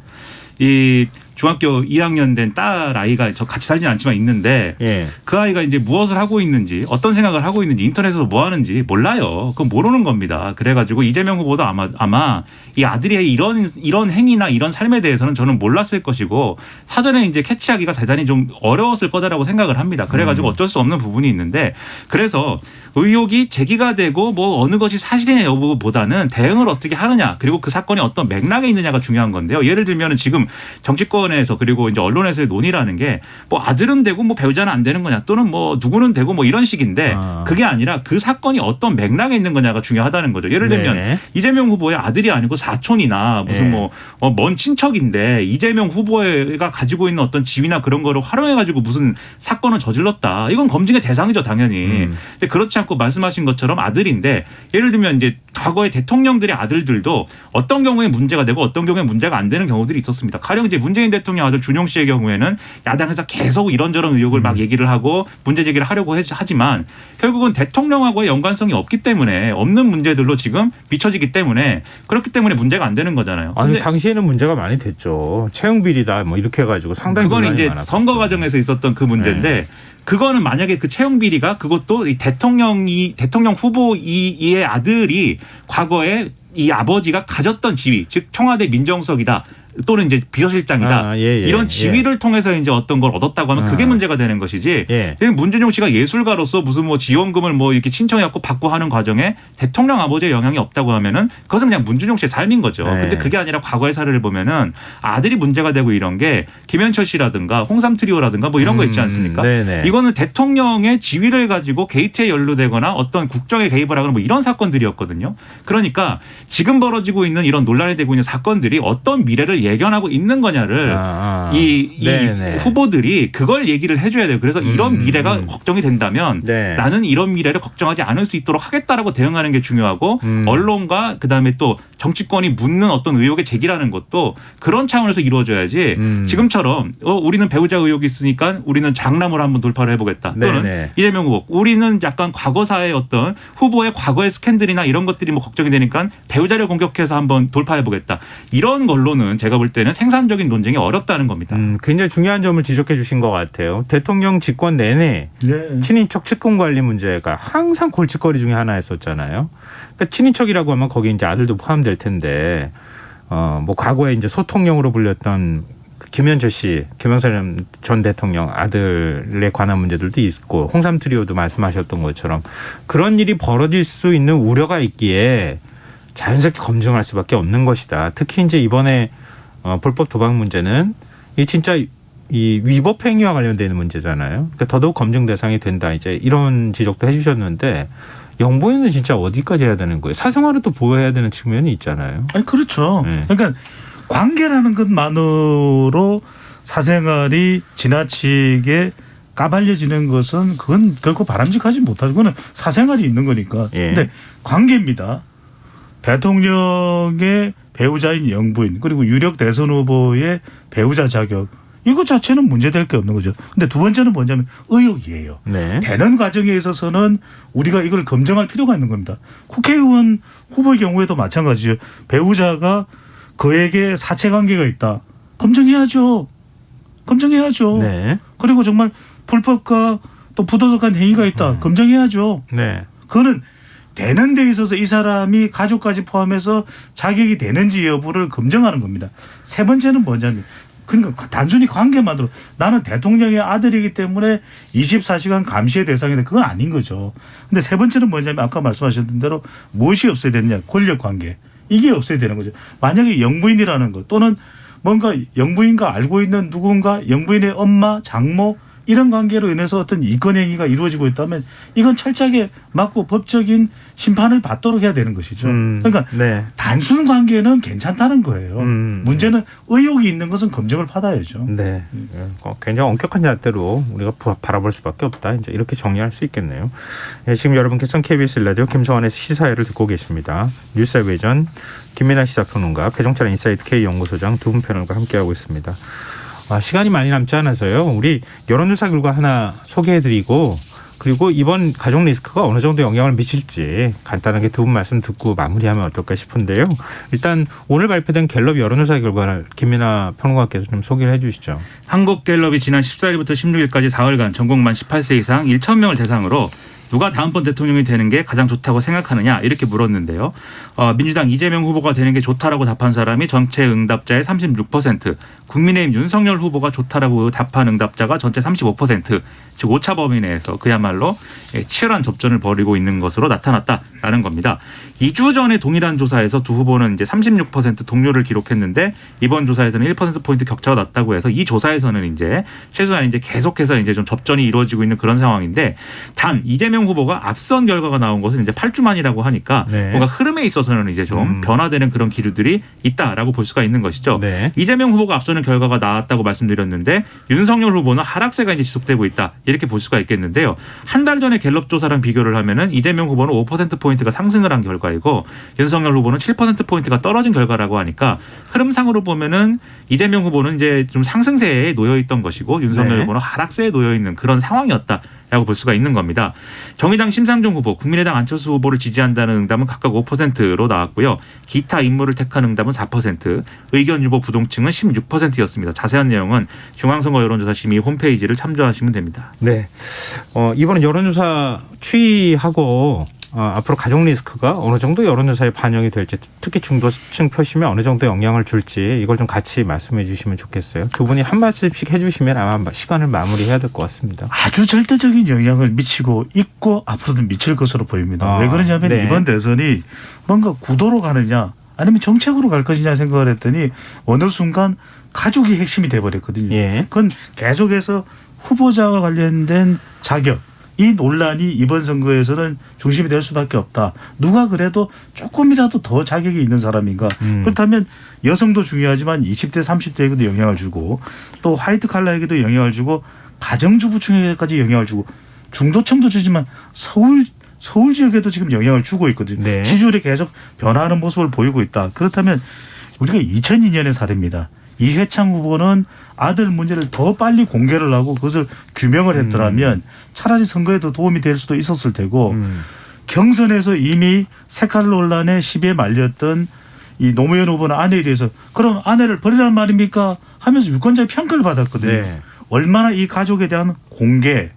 이 중학교 2학년 된 딸 아이가 저 같이 살지는 않지만 있는데 예. 그 아이가 이제 무엇을 하고 있는지 어떤 생각을 하고 있는지 인터넷에서 뭐 하는지 몰라요. 그건 모르는 겁니다. 그래가지고 이재명 후보도 아마 이 아들이 이런 행위나 이런 삶에 대해서는 저는 몰랐을 것이고 사전에 이제 캐치하기가 대단히 좀 어려웠을 거다라고 생각을 합니다. 합니다. 그래가지고 어쩔 수 없는 부분이 있는데 그래서 의혹이 제기가 되고 뭐 어느 것이 사실이냐 여부보다는 대응을 어떻게 하느냐 그리고 그 사건이 어떤 맥락에 있느냐가 중요한 건데요. 예를 들면 지금 정치권에서 그리고 이제 언론에서의 논의라는 게 뭐 아들은 되고 뭐 배우자는 안 되는 거냐 또는 뭐 누구는 되고 뭐 이런 식인데 그게 아니라 그 사건이 어떤 맥락에 있는 거냐가 중요하다는 거죠. 예를 들면 네. 이재명 후보의 아들이 아니고 사촌이나 무슨 네. 먼 친척인데 이재명 후보가 가지고 있는 어떤 지위나 그런 거를 활용해 가지고 무슨 사건을 저질렀다. 이건 검증의 대상이죠, 당연히. 근데 그렇지 않고 말씀하신 것처럼 아들인데 예를 들면 이제 과거의 대통령들의 아들들도 어떤 경우에 문제가 되고 어떤 경우에 문제가 안 되는 경우들이 있었습니다. 가령 이제 문재인 대통령 아들 준용 씨의 경우에는 야당에서 계속 이런저런 의혹을 막 얘기를 하고 문제 제기를 하려고 하지만 결국은 대통령하고의 연관성이 없기 때문에 없는 문제들로 지금 비춰지기 때문에 그렇기 때문에 문제가 안 되는 거잖아요. 아니 당시에는 문제가 많이 됐죠. 채용 비리다 뭐 이렇게 해가지고 상당히 그건 논란이 이제 많았었죠. 선거 과정에서 있었던 그 문제인데 네. 그거는 만약에 그 채용 비리가 그것도 이 대통령 후보의 아들이 과거에 이 아버지가 가졌던 지위 즉 청와대 민정수석이다. 또는 이제 비서실장이다. 이런 지위를 통해서 이제 어떤 걸 얻었다고 하면 그게 문제가 되는 것이지. 문준용 씨가 예술가로서 무슨 뭐 지원금을 뭐 이렇게 신청해갖고 받고 하는 과정에 대통령 아버지의 영향이 없다고 하면은 그것은 그냥 문준용 씨의 삶인 거죠. 근데 그게 아니라 과거의 사례를 보면은 아들이 문제가 되고 이런 게 김현철 씨라든가 홍삼 트리오라든가 뭐 이런 거 있지 않습니까? 이거는 대통령의 지위를 가지고 게이트에 연루되거나 어떤 국정에 개입을 하거나 뭐 이런 사건들이었거든요. 그러니까 지금 벌어지고 있는 이런 논란이 되고 있는 사건들이 어떤 미래를 예견하고 있는 거냐를 이 후보들이 그걸 얘기를 해줘야 돼요. 그래서 이런 미래가 걱정이 된다면 나는 이런 미래를 걱정하지 않을 수 있도록 하겠다라고 대응하는 게 중요하고 언론과 그다음에 또 정치권이 묻는 어떤 의혹의 제기라는 것도 그런 차원에서 이루어져야지 지금처럼 우리는 배우자 의혹이 있으니까 우리는 장남으로 한번 돌파를 해보겠다. 또는 이재명 후보 우리는 약간 과거사의 어떤 후보의 과거의 스캔들이나 이런 것들이 뭐 걱정이 되니까 배우자를 공격해서 한번 돌파해보겠다. 이런 걸로는 제가 볼 때는 생산적인 논쟁이 어렵다는 겁니다. 굉장히 중요한 점을 지적해 주신 것 같아요. 대통령 집권 내내 친인척 측근 관리 문제가 항상 골칫거리 중에 하나였었잖아요. 그러니까 친인척이라고 하면 거기 이제 아들도 포함될 텐데 뭐 과거에 이제 소통령으로 불렸던 김현철 씨, 김영삼 전 대통령 아들에 관한 문제들도 있고 홍삼 트리오도 말씀하셨던 것처럼 그런 일이 벌어질 수 있는 우려가 있기에 자연스럽게 검증할 수밖에 없는 것이다. 특히 이제 이번에 불법 도박 문제는 이 진짜 이 위법 행위와 관련되는 문제잖아요. 그러니까 더더욱 검증 대상이 된다. 이제 이런 지적도 해주셨는데 영부인은 진짜 어디까지 해야 되는 거예요? 사생활을 또 보호해야 되는 측면이 있잖아요. 아니 그렇죠. 그러니까 관계라는 것만으로 사생활이 지나치게 까발려지는 것은 그건 결코 바람직하지 못하죠. 그거는 사생활이 있는 거니까. 그런데 관계입니다. 대통령의 배우자인 영부인 그리고 유력 대선 후보의 배우자 자격 이거 자체는 문제될 게 없는 거죠. 근데 두 번째는 뭐냐면 의혹이에요. 되는 과정에 있어서는 우리가 이걸 검증할 필요가 있는 겁니다. 국회의원 후보의 경우에도 마찬가지죠. 배우자가 그에게 사채관계가 있다. 검증해야죠. 검증해야죠. 그리고 정말 불법과 또 부도덕한 행위가 있다. 검증해야죠. 그거는 되는 데 있어서 이 사람이 가족까지 포함해서 자격이 되는지 여부를 검증하는 겁니다. 세 번째는 뭐냐면 그러니까 단순히 관계만으로 나는 대통령의 아들이기 때문에 24시간 감시의 대상인데 그건 아닌 거죠. 근데 세 번째는 뭐냐면 아까 말씀하셨던 대로 무엇이 없어야 되느냐. 권력관계. 이게 없어야 되는 거죠. 만약에 영부인이라는 것 또는 뭔가 영부인과 알고 있는 누군가 영부인의 엄마, 장모 이런 관계로 인해서 어떤 이권행위가 이루어지고 있다면 이건 철저하게 맞고 법적인 심판을 받도록 해야 되는 것이죠. 그러니까 단순 관계는 괜찮다는 거예요. 문제는 의혹이 있는 것은 검증을 받아야죠. 굉장히 엄격한 잣대로 우리가 바라볼 수밖에 없다. 이제 이렇게 정리할 수 있겠네요. 지금 여러분께서는 KBS 라디오 김성환의 시사회를 듣고 계십니다. 뉴스 외전 김민아 시사평론가, 배종찬 인사이트 K연구소장 두 분 패널과 함께하고 있습니다. 시간이 많이 남지 않아서요. 우리 여론조사 결과 하나 소개해드리고 그리고 이번 가족 리스크가 어느 정도 영향을 미칠지 간단하게 두 분 말씀 듣고 마무리하면 어떨까 싶은데요. 일단 오늘 발표된 갤럽 여론조사 결과를 김민아 평론가께서 좀 소개를 해 주시죠. 한국갤럽이 지난 14일부터 16일까지 4일간 전국 만 18세 이상 1,000명을 대상으로 누가 다음번 대통령이 되는 게 가장 좋다고 생각하느냐 이렇게 물었는데요. 민주당 이재명 후보가 되는 게 좋다라고 답한 사람이 전체 응답자의 36%, 국민의힘 윤석열 후보가 좋다라고 답한 응답자가 전체 35%, 즉 오차 범위 내에서 그야말로 치열한 접전을 벌이고 있는 것으로 나타났다라는 겁니다. 2주 전에 동일한 조사에서 두 후보는 이제 36% 동료를 기록했는데 이번 조사에서는 1%포인트 격차가 났다고 해서 이 조사에서는 이제 최소한 이제 계속해서 이제 좀 접전이 이루어지고 있는 그런 상황인데 단 이재명 후보가 앞선 결과가 나온 것은 이제 8주 만이라고 하니까 네. 뭔가 흐름에 있어서는 이제 좀 변화되는 그런 기류들이 있다라고 볼 수가 있는 것이죠. 네. 이재명 후보가 앞서는 결과가 나왔다고 말씀드렸는데 윤석열 후보는 하락세가 이제 지속되고 있다 이렇게 볼 수가 있겠는데요. 한 달 전에 갤럽 조사랑 비교를 하면은 이재명 후보는 5%포인트가 상승을 한 결과이고 윤석열 후보는 7%포인트가 떨어진 결과라고 하니까 흐름상으로 보면은 이재명 후보는 이제 좀 상승세에 놓여 있던 것이고 윤석열 네. 후보는 하락세에 놓여 있는 그런 상황이었다. 라고 볼 수가 있는 겁니다. 정의당 심상정 후보, 국민의당 안철수 후보를 지지한다는 응답은 각각 5%로 나왔고요. 기타 인물을 택한 응답은 4%, 의견 유보 부동층은 16%였습니다. 자세한 내용은 중앙선거 여론조사 심의 홈페이지를 참조하시면 됩니다. 네. 이번은 여론조사 추이하고 앞으로 가족 리스크가 어느 정도 여론조사에 반영이 될지 특히 중도층 표심에 어느 정도 영향을 줄지 이걸 좀 같이 말씀해 주시면 좋겠어요. 두 분이 한 말씀씩 해 주시면 아마 시간을 마무리해야 될 것 같습니다. 아주 절대적인 영향을 미치고 있고 앞으로도 미칠 것으로 보입니다. 왜 그러냐면 네. 이번 대선이 뭔가 구도로 가느냐 아니면 정책으로 갈 것이냐 생각을 했더니 어느 순간 가족이 핵심이 돼버렸거든요. 예. 그건 계속해서 후보자와 관련된 자격 이 논란이 이번 선거에서는 중심이 될 수밖에 없다. 누가 그래도 조금이라도 더 자격이 있는 사람인가. 그렇다면 여성도 중요하지만 20대 30대에게도 영향을 주고 또 화이트 칼라에게도 영향을 주고 가정주부층에게까지 영향을 주고 중도층도 주지만 서울 지역에도 지금 영향을 주고 있거든요. 네. 지지율이 계속 변화하는 모습을 보이고 있다. 그렇다면 우리가 2002년의 사례입니다. 이회창 후보는 아들 문제를 더 빨리 공개를 하고 그것을 규명을 했더라면 차라리 선거에도 도움이 될 수도 있었을 테고 경선에서 이미 색깔 논란의 시비에 말렸던 이 노무현 후보는 아내에 대해서 그럼 아내를 버리란 말입니까 하면서 유권자의 평가를 받았거든요. 네. 얼마나 이 가족에 대한 공개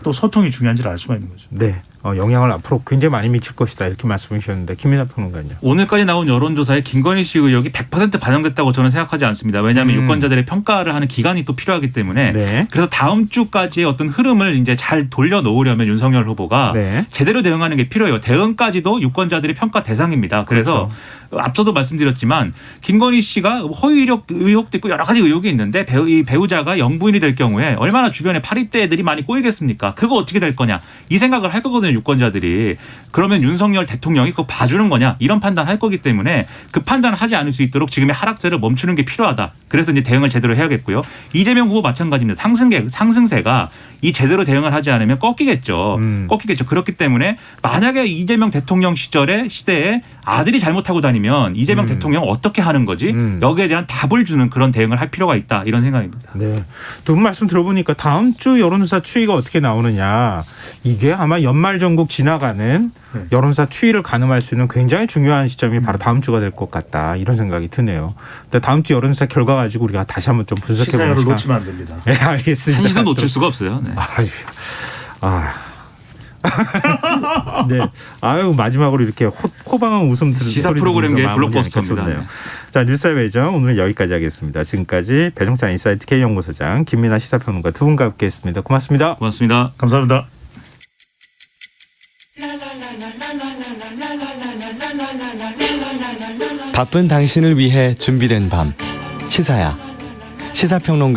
또 소통이 중요한지를 알 수가 있는 거죠. 네. 영향을 앞으로 굉장히 많이 미칠 것이다 이렇게 말씀해 주셨는데 김민하 평론가님. 오늘까지 나온 여론조사에 김건희 씨 의혹이 100% 반영됐다고 저는 생각하지 않습니다. 왜냐하면 유권자들의 평가를 하는 기간이 또 필요하기 때문에 네. 그래서 다음 주까지의 어떤 흐름을 이제 잘 돌려놓으려면 윤석열 후보가 네. 제대로 대응하는 게 필요해요. 대응까지도 유권자들의 평가 대상입니다. 그래서 앞서도 말씀드렸지만 김건희 씨가 허위 이력 의혹도 있고 여러 가지 의혹이 있는데 이 배우자가 영부인이 될 경우에 얼마나 주변에 80대 애들이 많이 꼬이겠습니까? 그거 어떻게 될 거냐 이 생각을 할 거거든요. 유권자들이. 그러면 윤석열 대통령이 그거 봐주는 거냐 이런 판단할 거기 때문에 그 판단을 하지 않을 수 있도록 지금의 하락세를 멈추는 게 필요하다. 그래서 이제 대응을 제대로 해야겠고요. 이재명 후보 마찬가지입니다. 상승세가 이 제대로 대응을 하지 않으면 꺾이겠죠. 꺾이겠죠. 그렇기 때문에 만약에 이재명 대통령 시대에 아들이 잘못하고 다니면 이재명 대통령 어떻게 하는 거지? 여기에 대한 답을 주는 그런 대응을 할 필요가 있다. 이런 생각입니다. 네. 두 분 말씀 들어보니까 다음 주 여론조사 추이가 어떻게 나오느냐 이게 아마 연말 전국 지나가는 여론조사 추이를 가늠할 수 있는 굉장히 중요한 시점이 바로 다음 주가 될 것 같다 이런 생각이 드네요. 근데 다음 주 여론조사 결과 가지고 우리가 다시 한번 좀 분석해보는 시사회를 시간. 놓치면 안 됩니다. 네, 알겠습니다. 한시도 놓칠 수가 없어요. 네. 네. 아유 마지막으로 이렇게 호방한 웃음 들으면서 시사 프로그램계의 블록버스터입니다. 좋네요. 자 뉴스의 외정 오늘 여기까지 하겠습니다. 지금까지 배종찬 인사이트 K연구소장 김민하 시사평론가 두 분과 함께했습니다. 고맙습니다. 고맙습니다. 감사합니다. 바쁜 당신을 위해 준비된 밤 시사야 시사평론가